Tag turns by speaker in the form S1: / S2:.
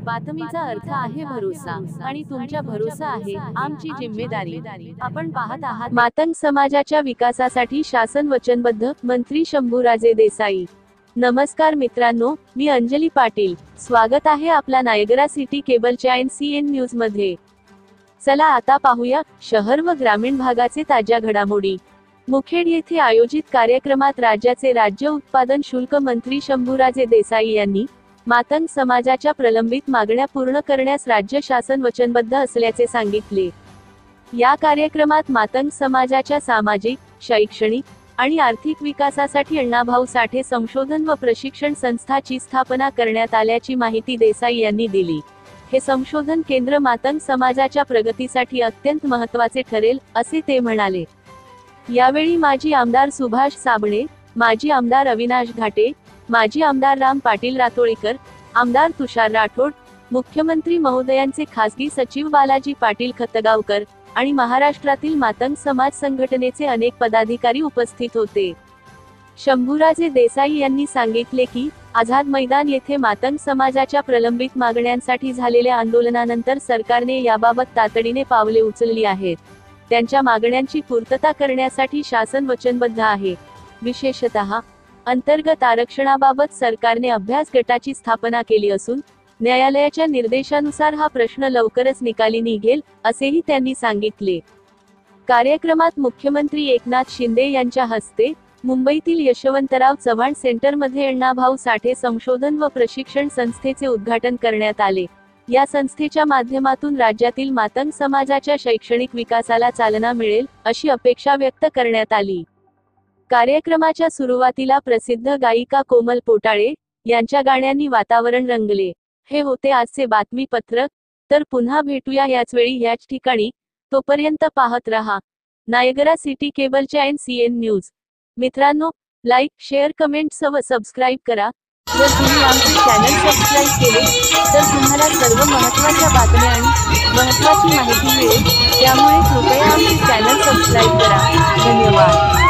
S1: बातमीचा अर्थ आहे भरोसा आणि तुमच्या भरोसा आहे आमची जिम्मेदारी। आपण पाहत आहात मातंग समाजाच्या विकासासाठी शासन वचनबद्ध, मंत्री शंभूराजे देसाई। नमस्कार मित्रांनो, मी अंजली पाटील। स्वागत आहे आपला नायगरा सिटी केबलच्या NCN न्यूज मध्ये। चला आता पाहूया शहर व ग्रामीण भागाचे ताज्या घडामोडी। मुखेड येथे आयोजित कार्यक्रमात राज्याचे राज्य उत्पादन शुल्क मंत्री शंभूराजे देसाई यांनी मातंग समाजाच्या प्रलंबित मागण्या पूर्ण करण्यास राज्य शासन वचनबद्ध असल्याचे सांगितले। या कार्यक्रमात मातंग समाजाच्या सामाजिक, शैक्षणिक आणि आर्थिक विकासासाठी अण्णाभाऊ साठे संशोधन व प्रशिक्षण संस्थाची स्थापना करण्यात आल्याची माहिती देसाई यांनी दिली। हे संशोधन केंद्र मातंग समाजाच्या प्रगतीसाठी अत्यंत महत्त्वाचे ठरेल, असे ते म्हणाले। यावेळी माजी आमदार सुभाष साबणे, माजी आमदार अविनाश घाटे, माजी आमदार राम पाटील रातोळीकर, आमदार तुषार राठोड, मुख्यमंत्री महोदयांचे खासगी सचिव बालाजी पाटील खतगावकर आणि महाराष्ट्रातील मातंग समाज संघटनेचे अनेक पदाधिकारी उपस्थित होते। शंभूराजे देसाई यांनी सांगितले की आझाद मैदान येथे मातंग समाजाच्या प्रलंबित मागण्यांसाठी झालेल्या आंदोलनानंतर सरकारने याबाबत तातडीने पावले उचलली आहेत। त्यांच्या मागण्यांची पूर्तता करण्यासाठी शासन वचनबद्ध आहे। विशेषतः अंतर्गत आरक्षणाबाबत सरकारने अभ्यास गटाची स्थापना केली असून न्यायालयाच्या निर्देशानुसार हा प्रश्न लवकरच निकाली निघेल, असेही त्यांनी सांगितले। कार्यक्रमात मुख्यमंत्री एकनाथ शिंदे यांच्या हस्ते मुंबईतील यशवंतराव चव्हाण सेंटरमध्ये अण्णाभाऊ साठे संशोधन व प्रशिक्षण संस्थेचे उद्घाटन करण्यात आले। या संस्थेच्या माध्यमातून राज्यातील मातंग समाजाच्या शैक्षणिक विकासाला चालना मिळेल, अशी अपेक्षा व्यक्त करण्यात आली। कार्यक्रमाच्या सुरुवातीला प्रसिद्ध गायिका कोमल पोटाळे यांच्या गाण्यांनी वातावरण रंगले। हे होते आजचे बातमीपत्रक, तर पुन्हा भेटूया याच वेळी याच ठिकाणी। तोपर्यंत पाहत रहा नायगरा सिटी केबलच्या NCN न्यूज। मित्रांनो, लाईक, शेअर, कमेंट्स व सबस्क्राईब करा। जर तुम्ही आमचे चॅनल सबस्क्राईब केले तर तुम्हाला सर्व महत्त्वाच्या बातम्या आणि महत्त्वाची माहिती मिळेल। त्यामुळे कृपया आमचे चॅनल सबस्क्राईब करा। धन्यवाद।